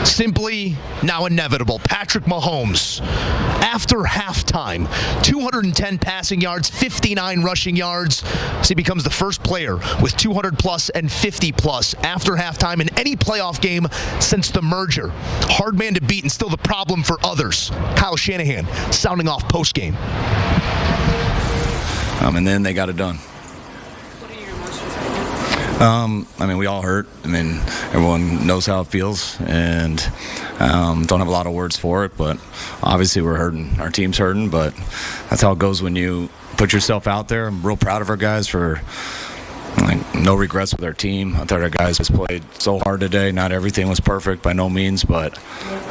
Simply now inevitable. Patrick Mahomes, after halftime, 210 passing yards, 59 rushing yards. So he becomes the first player with 200-plus and 50-plus after halftime in any playoff game since the merger. Hard man to beat and still the problem for others. Kyle Shanahan sounding off postgame. And then they got it done. We all hurt. Everyone knows how it feels, and don't have a lot of words for it, but obviously we're hurting. Our team's hurting, but that's how it goes when you put yourself out there. I'm real proud of our guys for no regrets with our team. I thought our guys just played so hard today. Not everything was perfect by no means, but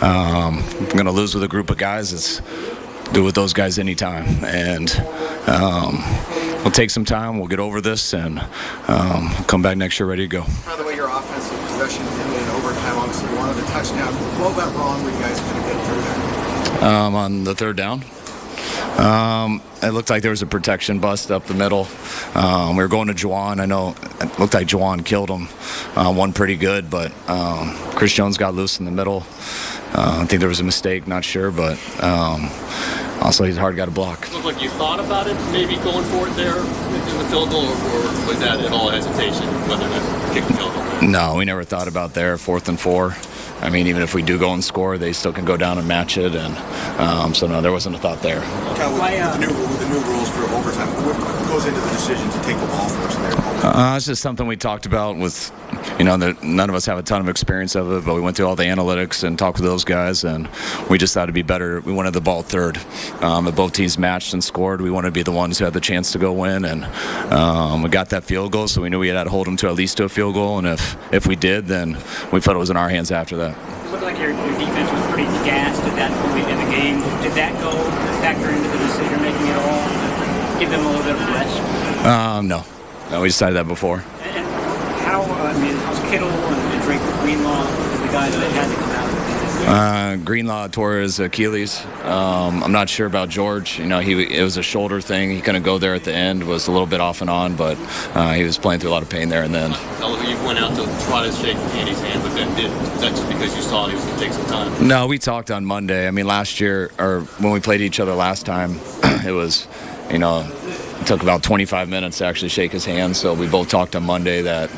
I'm going to lose with a group of guys. It's do with those guys anytime, and we'll take some time. We'll get over this and come back next year ready to go. By the way, your offensive possession ended in overtime. Obviously, one of the touchdowns. What went wrong when you guys couldn't get through there? On the third down, it looked like there was a protection bust up the middle. We were going to Juwan. I know it looked like Juwan killed him. One pretty good, but Chris Jones got loose in the middle. I think there was a mistake, not sure, but also he's hard, got a block. It looked like you thought about it, maybe going for it there in the field goal, or was that at all hesitation, whether to kick the field goal? No, we never thought about there, 4th and 4. Even if we do go and score, they still can go down and match it, and so no, there wasn't a thought there. Kyle, with the new rules for overtime, what goes into the decision to take the ball first there? It's just something we talked about with, that none of us have a ton of experience of it, but we went through all the analytics and talked with those guys, and we just thought it'd be better. We wanted the ball third. If both teams matched and scored, we wanted to be the ones who had the chance to go win, and we got that field goal, so we knew we had to hold them to at least to a field goal, and if we did, then we felt it was in our hands after that. It looked like your defense was pretty gassed at that point in the game. Did that factor into the decision making at all? Give them a little bit of rest? No, we decided that before. And how's Kittle and Drake Greenlaw, the guys that had to come out? Greenlaw tore his Achilles. I'm not sure about George. It was a shoulder thing. He couldn't go there at the end. Was a little bit off and on, but he was playing through a lot of pain there. And then you went out to try to shake Andy's hand, but then is that just because you saw he was going to take some time? No, we talked on Monday. Last year, or when we played each other last time, it was, it took about 25 minutes to actually shake his hand. So we both talked on Monday that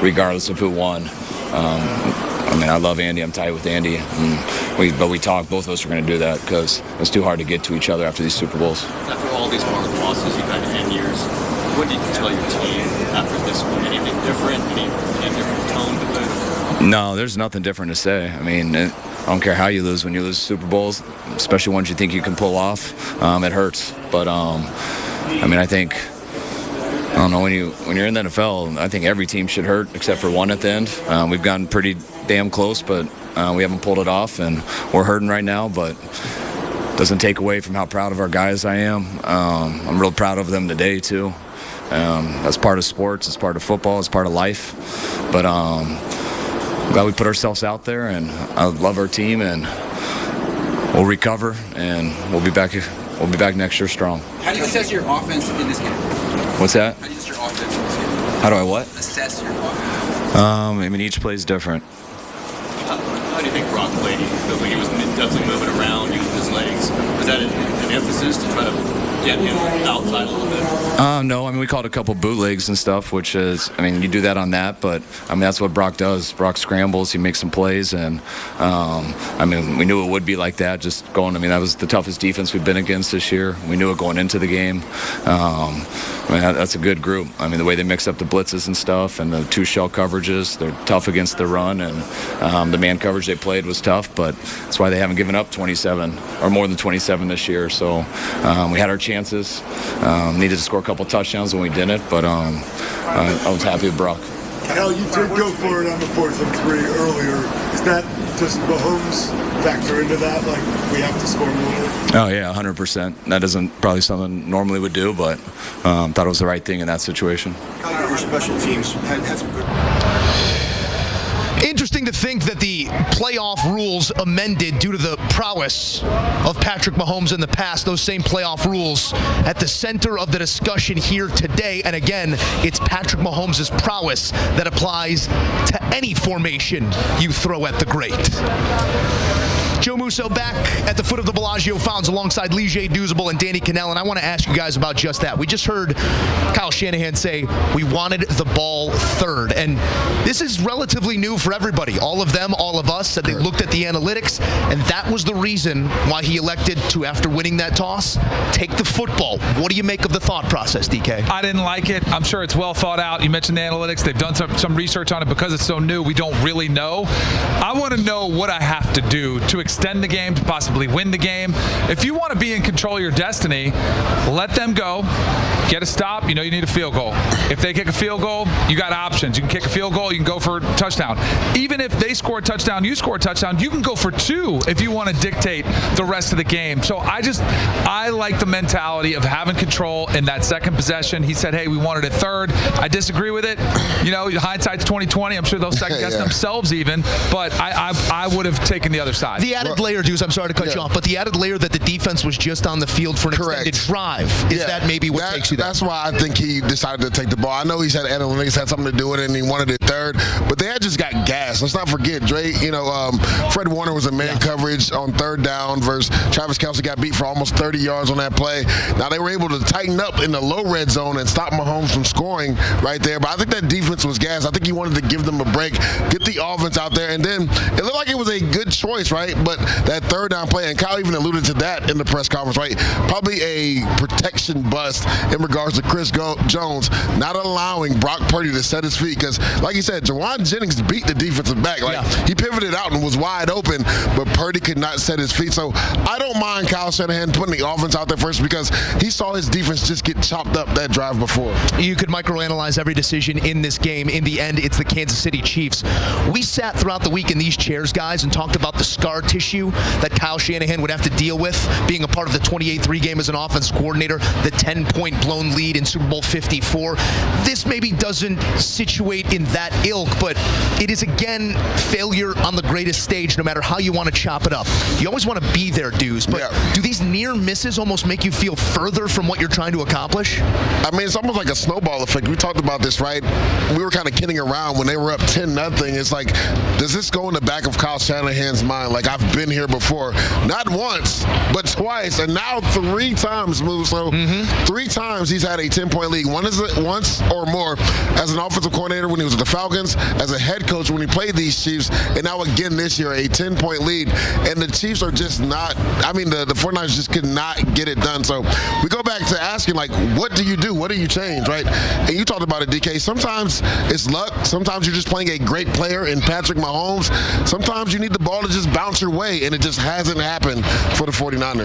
regardless of who won, I love Andy. I'm tight with Andy. But we talked, both of us were going to do that because it was too hard to get to each other after these Super Bowls. After all these hard losses you've had in 10 years, what did you tell your team after this one? Anything different? Any different tone to it? No, there's nothing different to say. I don't care how you lose. When you lose Super Bowls, especially ones you think you can pull off, it hurts. But, I think... I don't know, when you're in the NFL, I think every team should hurt except for one at the end. We've gotten pretty damn close, but we haven't pulled it off, and we're hurting right now, but doesn't take away from how proud of our guys I am. I'm real proud of them today, too. That's part of sports, it's part of football, it's part of life. But I'm glad we put ourselves out there, and I love our team, and we'll recover, and we'll be back next year strong. How do you assess your offense in this game? What's that? How do you assess your offense in this game? How do I what? Assess your offense. Each play is different. How do you think Brock played? He was definitely moving around, using his legs. Was that an emphasis to try to get him outside a little bit? No, we called a couple bootlegs and stuff, which is, you do that on that, but, that's what Brock does. Brock scrambles, he makes some plays, and, we knew it would be like that, just going, that was the toughest defense we've been against this year. We knew it going into the game. That's a good group. The way they mix up the blitzes and stuff, and the two shell coverages, they're tough against the run, and the man coverage they played was tough, but that's why they haven't given up 27 or more than 27 this year. So we had our chances. Needed to score a couple touchdowns when we didn't, but I was happy with Brock. Kyle, you did go for it on the 4th and 3 earlier. Does Mahomes factor into that? Like, we have to score more? Oh, yeah, 100%. That isn't probably something normally would do, but thought it was the right thing in that situation. Kyle, your special teams had some good... Interesting. interesting to think that the playoff rules amended due to the prowess of Patrick Mahomes in the past, those same playoff rules at the center of the discussion here today. And again, it's Patrick Mahomes' prowess that applies to any formation you throw at the great. Joe Musso back at the foot of the Bellagio Fountains alongside Lige Douzable and Danny Cannell, and I want to ask you guys about just that. We just heard Kyle Shanahan say we wanted the ball third, and this is relatively new for everybody. All of them, all of us, said they looked at the analytics, and that was the reason why he elected to, after winning that toss, take the football. What do you make of the thought process, DK? I didn't like it. I'm sure it's well thought out. You mentioned the analytics. They've done some research on it. Because it's so new, we don't really know. I want to know what I have to do to extend the game, to possibly win the game. If you want to be in control of your destiny, let them go. Get a stop. You know you need a field goal. If they kick a field goal, you got options. You can kick a field goal. You can go for a touchdown. Even if they score a touchdown, you score a touchdown, you can go for two if you want to dictate the rest of the game. So I like the mentality of having control in that second possession. He said, hey, we wanted it third. I disagree with it. You know, hindsight's 20/20. I'm sure they'll second guess themselves even, but I would have taken the other side. The added layer, Deuce, I'm sorry to cut you off, but the added layer that the defense was just on the field for an extended drive, is that maybe what takes you there? That's why I think he decided to take the ball. I know he said analytics had something to do with it and he wanted it third, but they had just got gas. Let's not forget, Dre, Fred Warner was in man coverage on third down versus Travis Kelce got beat for almost 30 yards on that play. Now they were able to tighten up in the low red zone and stop Mahomes from scoring right there, but I think that defense was gas. I think he wanted to give them a break, get the offense out there, and then it looked like it was a good choice, right? But that third down play, and Kyle even alluded to that in the press conference, right? Probably a protection bust in regards to Chris Jones not allowing Brock Purdy to set his feet, because like you said, Jawan Jennings beat the defensive back. He pivoted out and was wide open, but Purdy could not set his feet. So I don't mind Kyle Shanahan putting the offense out there first, because he saw his defense just get chopped up that drive before. You could microanalyze every decision in this game. In the end, it's the Kansas City Chiefs. We sat throughout the week in these chairs, guys, and talked about the scar tissue that Kyle Shanahan would have to deal with being a part of the 28-3 game as an offense coordinator, the 10-point blown lead in Super Bowl 54. This maybe doesn't situate in that ilk, but it is, again, failure on the greatest stage, no matter how you want to chop it up. You always want to be there, Deuce, but do these near misses almost make you feel further from what you're trying to accomplish? I mean, it's almost like a snowball effect. We talked about this, right? We were kind of kidding around when they were up 10-0. It's like, does this go in the back of Kyle Shanahan's mind? Like, I've been here before. Not once, but twice, and now 3 times, Move. So 3 times he's had a 10-point lead. Once or more as an offensive coordinator when he was with the Falcons, as a head coach when he played these Chiefs, and now again this year, a 10-point lead. And the Chiefs are just not, the 49ers just could not get it done. So we go back to asking, like, what do you do? What do you change, right? And you talked about it, DK. Sometimes it's luck. Sometimes you're just playing a great player in Patrick Mahomes. Sometimes you need the ball to just bounce your way, and it just hasn't happened for the 49ers.